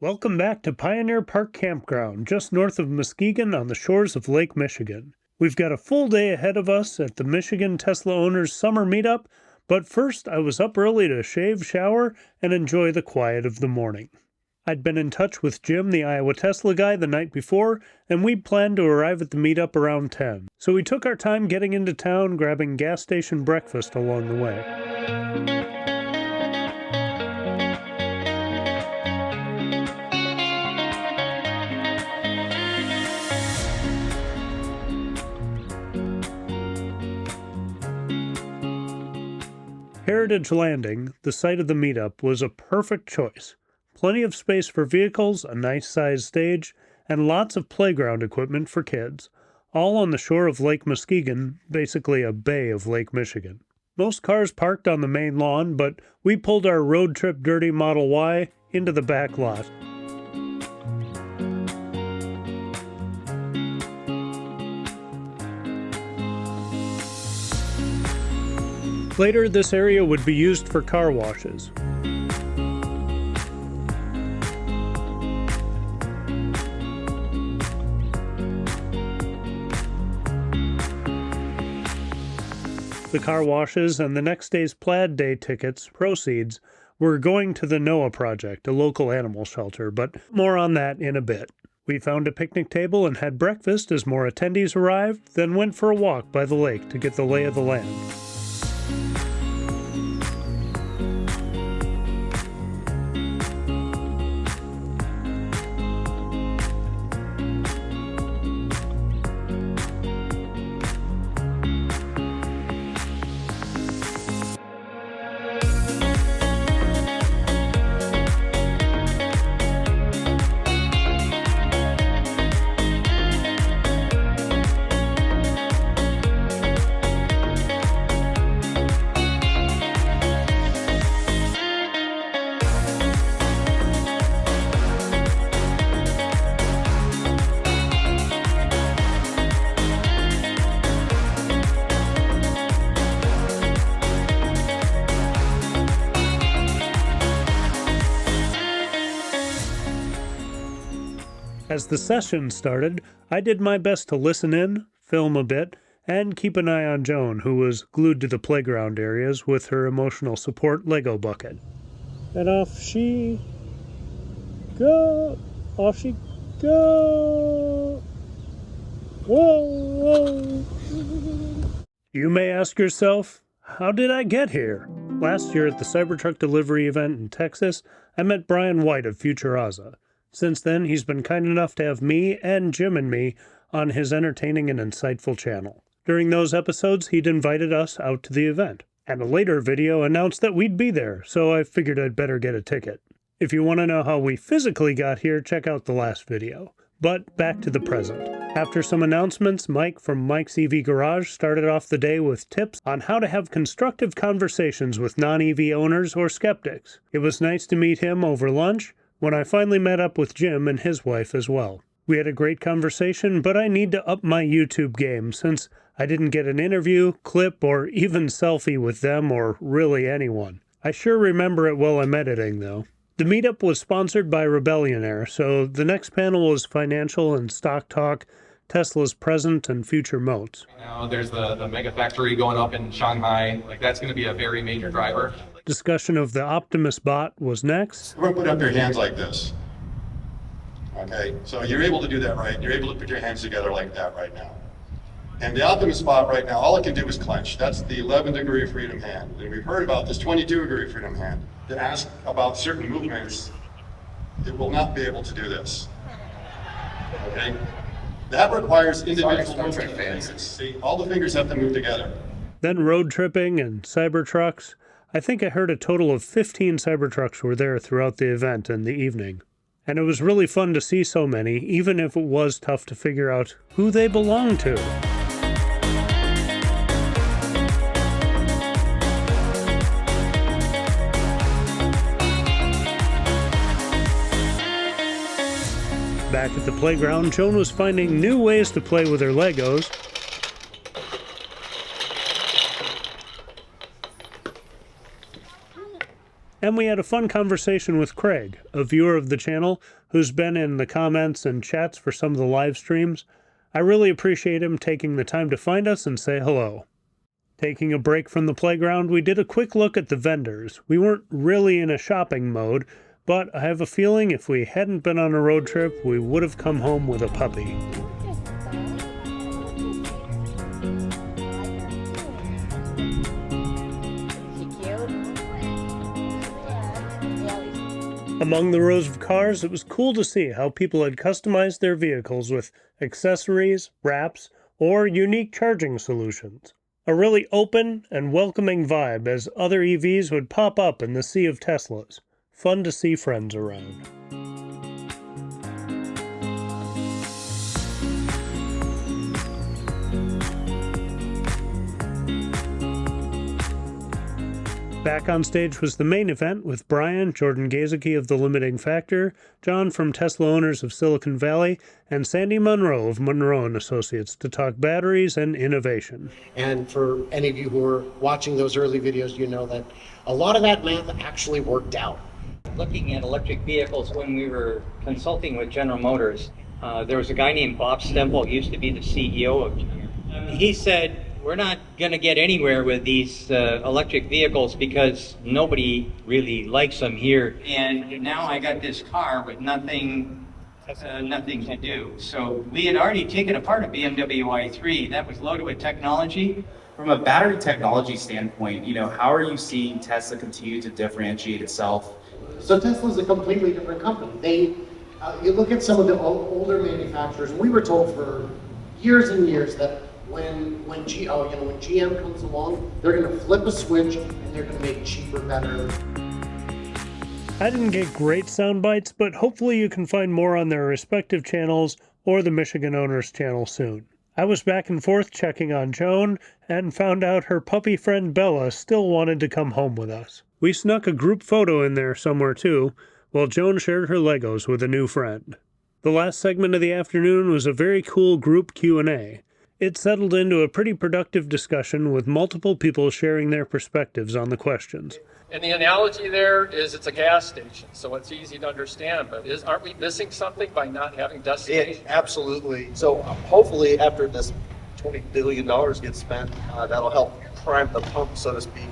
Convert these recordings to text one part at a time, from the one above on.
Welcome back to Pioneer Park Campground, just north of Muskegon on the shores of Lake Michigan. We've got a full day ahead of us at the Michigan Tesla Owners Summer Meetup, but first I was up early to shave, shower, and enjoy the quiet of the morning. I'd been in touch with Jim, the Iowa Tesla guy, the night before, and we'd planned to arrive at the meetup around 10. So we took our time getting into town, grabbing gas station breakfast along the way. Heritage Landing, the site of the meetup, was a perfect choice. Plenty of space for vehicles, a nice-sized stage, and lots of playground equipment for kids, all on the shore of Lake Muskegon, basically a bay of Lake Michigan. Most cars parked on the main lawn, but we pulled our road trip dirty Model Y into the back lot. Later, this area would be used for car washes. The car washes and the next day's Plaid Day tickets proceeds were going to the NOAA Project, a local animal shelter, but more on that in a bit. We found a picnic table and had breakfast as more attendees arrived, then went for a walk by the lake to get the lay of the land. As the session started, I did my best to listen in, film a bit, and keep an eye on Joan, who was glued to the playground areas with her emotional support Lego bucket. And off she go! Off she go! Whoa! You may ask yourself, how did I get here? Last year at the Cybertruck delivery event in Texas, I met Brian White of Futuraza. Since then, he's been kind enough to have me and Jim and me on his entertaining and insightful channel. During those episodes, he'd invited us out to the event, and a later video announced that we'd be there, so I figured I'd better get a ticket. If you want to know how we physically got here, check out the last video. But back to the present. After some announcements, Mike from Mike's EV Garage started off the day with tips on how to have constructive conversations with non-EV owners or skeptics. It was nice to meet him over lunch, when I finally met up with Jim and his wife as well. We had a great conversation, but I need to up my YouTube game since I didn't get an interview, clip, or even selfie with them or really anyone. I sure remember it while I'm editing, though. The meetup was sponsored by Rebellionaire, so the next panel was financial and stock talk, Tesla's present and future moats. Now there's the mega factory going up in Shanghai. That's going to be a very major driver. Discussion of the Optimus bot was next. We're going to put up your hands like this. Okay, so you're able to do that, right? You're able to put your hands together like that right now. And the Optimus bot right now, all it can do is clench. That's the 11-degree freedom hand. And we've heard about this 22-degree freedom hand. To ask about certain movements, it will not be able to do this. Okay? That requires individual movement of the fingers. See, all the fingers have to move together. Then road tripping and Cybertrucks. I think I heard a total of 15 Cybertrucks were there throughout the event and the evening. And it was really fun to see so many, even if it was tough to figure out who they belong to. Back at the playground, Joan was finding new ways to play with her Legos. And we had a fun conversation with Craig, a viewer of the channel who's been in the comments and chats for some of the live streams. I really appreciate him taking the time to find us and say hello. Taking a break from the playground, we did a quick look at the vendors. We weren't really in a shopping mode, but I have a feeling if we hadn't been on a road trip, we would have come home with a puppy. Among the rows of cars, it was cool to see how people had customized their vehicles with accessories, wraps, or unique charging solutions. A really open and welcoming vibe as other EVs would pop up in the sea of Teslas. Fun to see friends around. Back on stage was the main event with Brian, Jordan Gazeke of The Limiting Factor, John from Tesla Owners of Silicon Valley, and Sandy Monroe of Monroe & Associates to talk batteries and innovation. And for any of you who are watching those early videos, you know that a lot of that math actually worked out. Looking at electric vehicles, when we were consulting with General Motors, there was a guy named Bob Stempel, used to be the CEO of GM. He said, we're not going to get anywhere with these electric vehicles because nobody really likes them here. And now I got this car with nothing to do. So we had already taken apart a BMW i3 that was loaded with technology. From a battery technology standpoint, how are you seeing Tesla continue to differentiate itself? So Tesla's a completely different company. You look at some of the older manufacturers, and we were told for years and years that when GM comes along, they're going to flip a switch and they're going to make cheaper, better. I didn't get great sound bites, but hopefully you can find more on their respective channels or the Michigan Owners channel soon. I was back and forth checking on Joan and found out her puppy friend Bella still wanted to come home with us. We snuck a group photo in there somewhere too, while Joan shared her Legos with a new friend. The last segment of the afternoon was a very cool group Q&A. It settled into a pretty productive discussion with multiple people sharing their perspectives on the questions. And the analogy there is it's a gas station, so it's easy to understand, but aren't we missing something by not having destinations? Absolutely. So hopefully after this $20 billion gets spent, that'll help prime the pump, so to speak.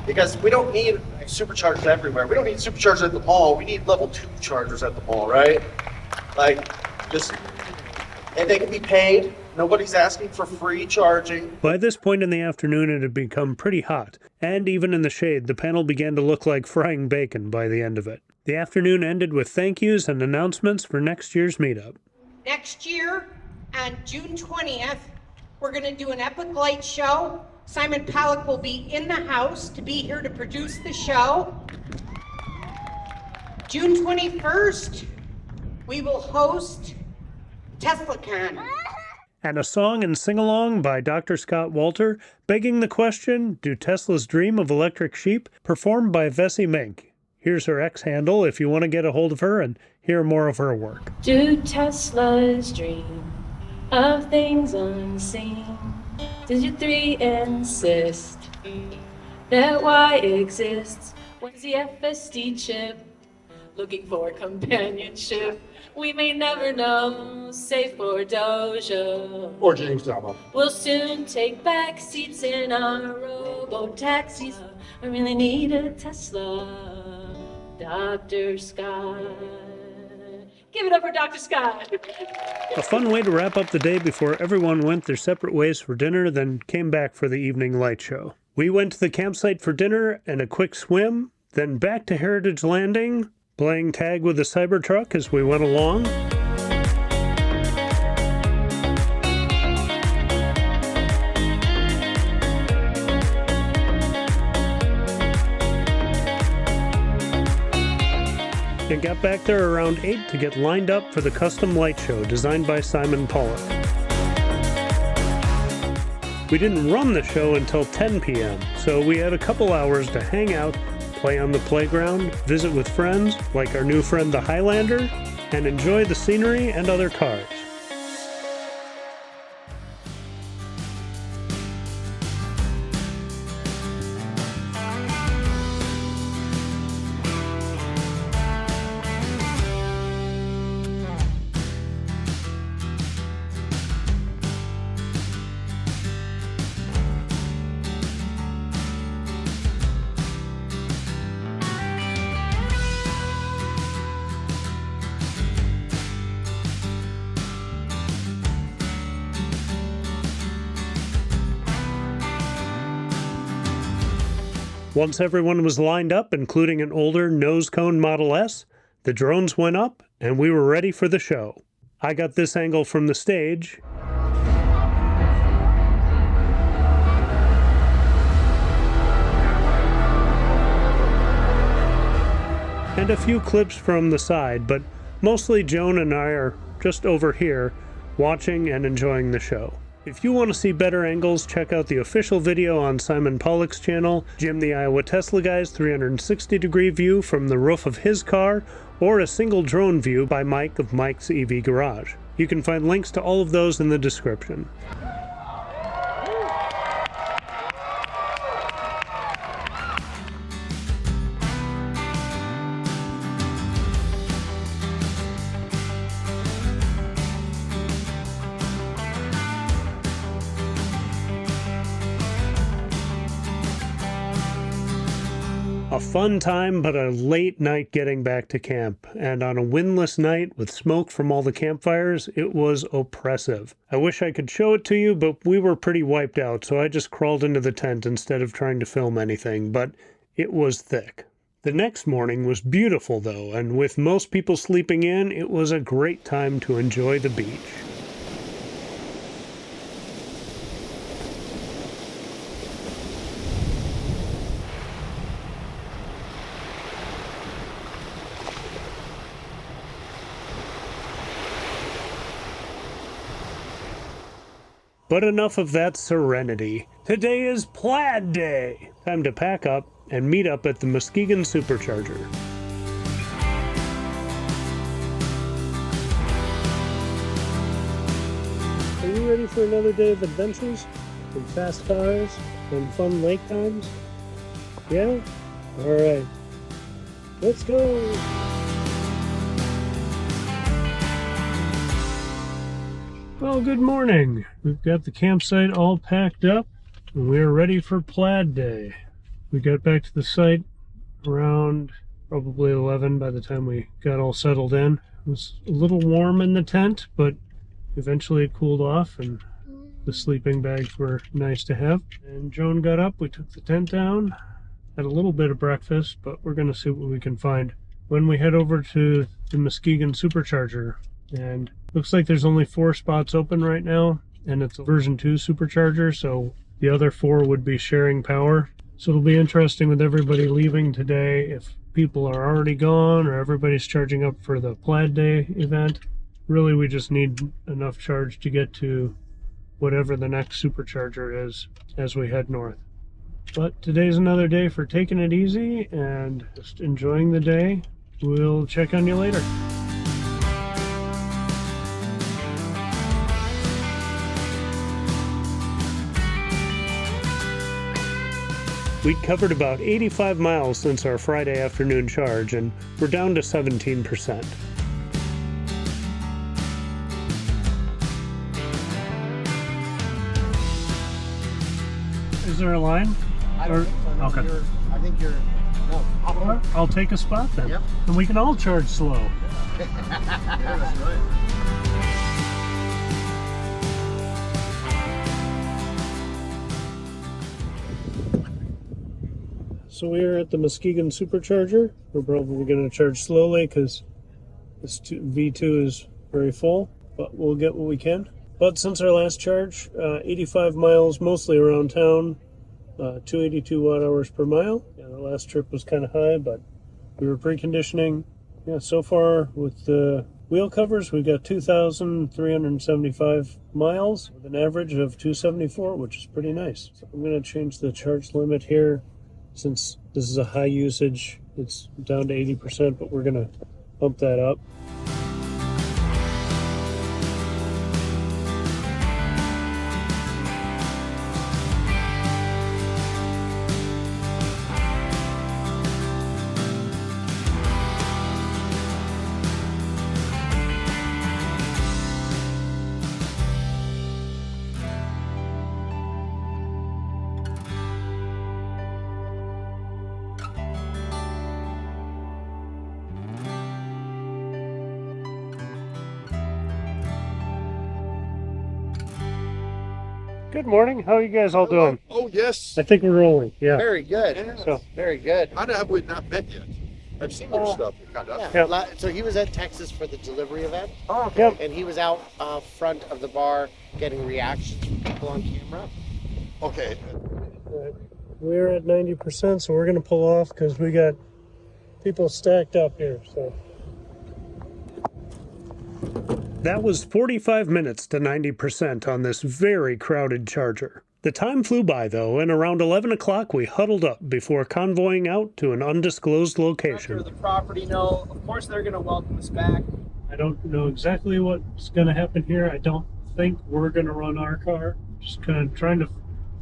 Because we don't need superchargers everywhere. We don't need superchargers at the mall. We need level 2 chargers at the mall, right? And they can be paid. Nobody's asking for free charging. By this point in the afternoon, it had become pretty hot, and even in the shade, the panel began to look like frying bacon by the end of it. The afternoon ended with thank yous and announcements for next year's meetup. Next year, on June 20th, we're going to do an epic light show. Simon Pollock will be in the house to be here to produce the show. June 21st, we will host TeslaCon. And a song and sing-along by Dr. Scott Walter, begging the question, do Tesla's dream of electric sheep, performed by Vessi Mink. Here's her X handle if you want to get a hold of her and hear more of her work. Do Tesla's dream of things unseen? Does your 3 insist that Y exists? When's the FSD chip looking for companionship? We may never know, save for Doja. Or James Dama. We'll soon take back seats in our robo-taxis. I really need a Tesla, Dr. Scott. Give it up for Dr. Scott. A fun way to wrap up the day before everyone went their separate ways for dinner, then came back for the evening light show. We went to the campsite for dinner and a quick swim, then back to Heritage Landing, playing tag with the Cybertruck as we went along. And got back there around 8 to get lined up for the custom light show designed by Simon Pollock. We didn't run the show until 10 p.m., so we had a couple hours to hang out, play on the playground, visit with friends, like our new friend the Highlander, and enjoy the scenery and other cars. Once everyone was lined up, including an older nose-cone Model S, the drones went up and we were ready for the show. I got this angle from the stage, and a few clips from the side, but mostly Joan and I are just over here watching and enjoying the show. If you want to see better angles, check out the official video on Simon Pollock's channel, Jim the Iowa Tesla Guy's 360-degree view from the roof of his car, or a single drone view by Mike of Mike's EV Garage. You can find links to all of those in the description. A fun time, but a late night getting back to camp, and on a windless night with smoke from all the campfires, it was oppressive. I wish I could show it to you, but we were pretty wiped out, so I just crawled into the tent instead of trying to film anything, but it was thick. The next morning was beautiful though, and with most people sleeping in, it was a great time to enjoy the beach. But enough of that serenity. Today is Plaid Day! Time to pack up and meet up at the Muskegon Supercharger. Are you ready for another day of adventures? And fast cars? And fun lake times? Yeah? Alright. Let's go! Well, good morning. We've got the campsite all packed up, and we're ready for Plaid Day. We got back to the site around probably 11 by the time we got all settled in. It was a little warm in the tent, but eventually it cooled off, and the sleeping bags were nice to have. And Joan got up, we took the tent down, had a little bit of breakfast, but we're going to see what we can find when we head over to the Muskegon Supercharger. And looks like there's only 4 spots open right now, and it's a version 2 supercharger, so the other 4 would be sharing power. So it'll be interesting with everybody leaving today if people are already gone or everybody's charging up for the Plaid Day event. Really, we just need enough charge to get to whatever the next supercharger is as we head north. But today's another day for taking it easy and just enjoying the day. We'll check on you later. We'd covered about 85 miles since our Friday afternoon charge, and we're down to 17%. Is there a line? I don't think so. No, Okay. I think you're, no, hop over. I'll take a spot then. Yep. And we can all charge slow. Yeah, that's right. So we are at the Muskegon Supercharger. We're probably going to charge slowly because this V2 is very full, but we'll get what we can. But since our last charge, 85 miles mostly around town, 282 watt-hours per mile. Yeah, the last trip was kind of high, but we were preconditioning. Yeah, so far with the wheel covers, we've got 2,375 miles with an average of 274, which is pretty nice. So I'm going to change the charge limit here. Since this is a high usage, it's down to 80%, but we're going to bump that up. Good morning. How are you guys all doing? Oh, yes. I think we're rolling. Yeah. Very good. Yes. So, Very good. How have we not met yet? I've seen your stuff, kind of. Yeah. So he was at Texas for the delivery event. Oh, yep. And he was out front of the bar getting reactions from people on camera. Okay. We're at 90%, so we're going to pull off because we got people stacked up here. So that was 45 minutes to 90% on this very crowded Charger. The time flew by, though, and around 11 o'clock we huddled up before convoying out to an undisclosed location. The property know, of course they're going to welcome us back. I don't know exactly what's going to happen here. I don't think we're going to run our car. Just kind of trying to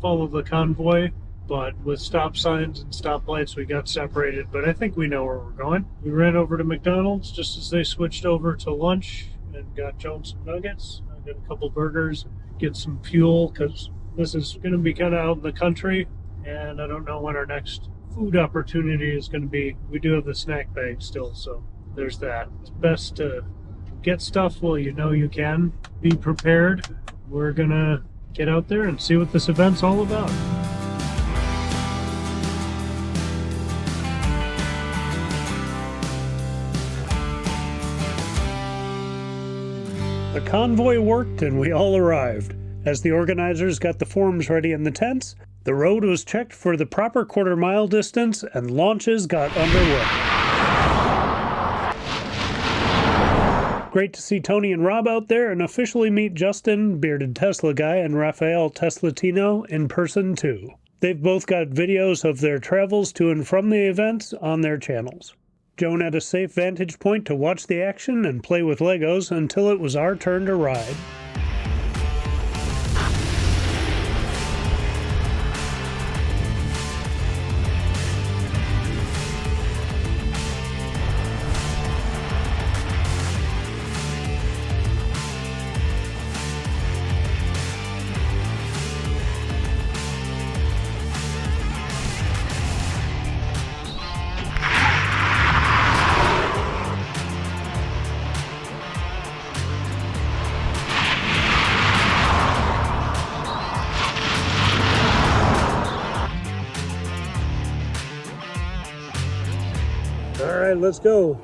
follow the convoy, but with stop signs and stoplights we got separated, but I think we know where we're going. We ran over to McDonald's just as they switched over to lunch and got Joan some nuggets. I got a couple burgers, get some fuel, because this is going to be kind of out in the country, and I don't know when our next food opportunity is going to be. We do have the snack bag still, so there's that. It's best to get stuff while you know you can. Be prepared. We're going to get out there and see what this event's all about. The convoy worked and we all arrived. As the organizers got the forms ready in the tents, the road was checked for the proper quarter-mile distance and launches got underway. Great to see Tony and Rob out there and officially meet Justin, Bearded Tesla Guy, and Raphael Teslatino in person too. They've both got videos of their travels to and from the events on their channels. Joan had a safe vantage point to watch the action and play with Legos until it was our turn to ride. Alright, let's go.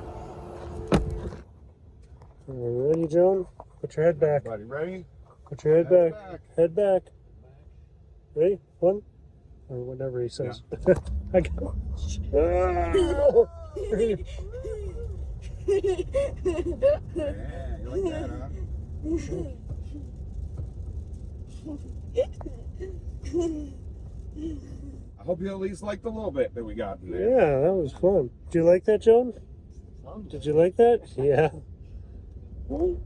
Are you ready, Joan? Put your head back. Ready? Put your head back. Head back. Ready? One? Or whatever he says. Yeah. I go. Yeah, you like that, huh? I hope you at least liked the little bit that we got in there. Yeah, that was fun. Did you like that, Joan? Did you like that? Yeah. Whoa!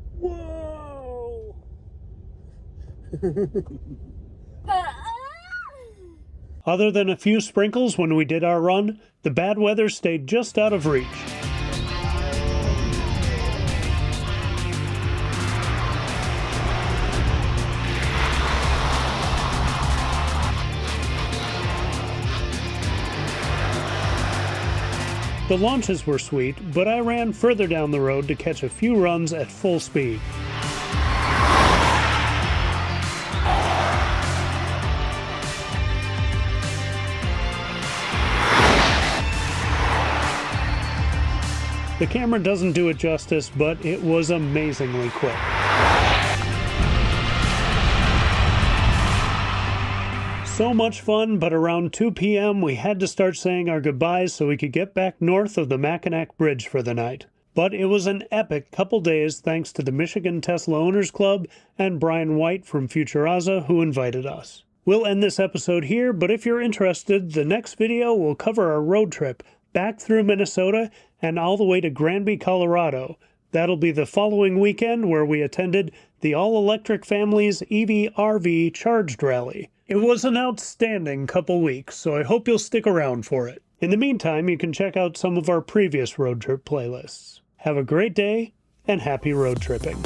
Other than a few sprinkles when we did our run, the bad weather stayed just out of reach. The launches were sweet, but I ran further down the road to catch a few runs at full speed. The camera doesn't do it justice, but it was amazingly quick. So much fun, but around 2 p.m. we had to start saying our goodbyes so we could get back north of the Mackinac Bridge for the night. But it was an epic couple days thanks to the Michigan Tesla Owners Club and Brian White from Futuraza who invited us. We'll end this episode here, but if you're interested, the next video will cover our road trip back through Minnesota and all the way to Granby, Colorado. That'll be the following weekend where we attended the All-Electric Family's EV-RV Charged Rally. It was an outstanding couple weeks, so I hope you'll stick around for it. In the meantime, you can check out some of our previous road trip playlists. Have a great day, and happy road tripping.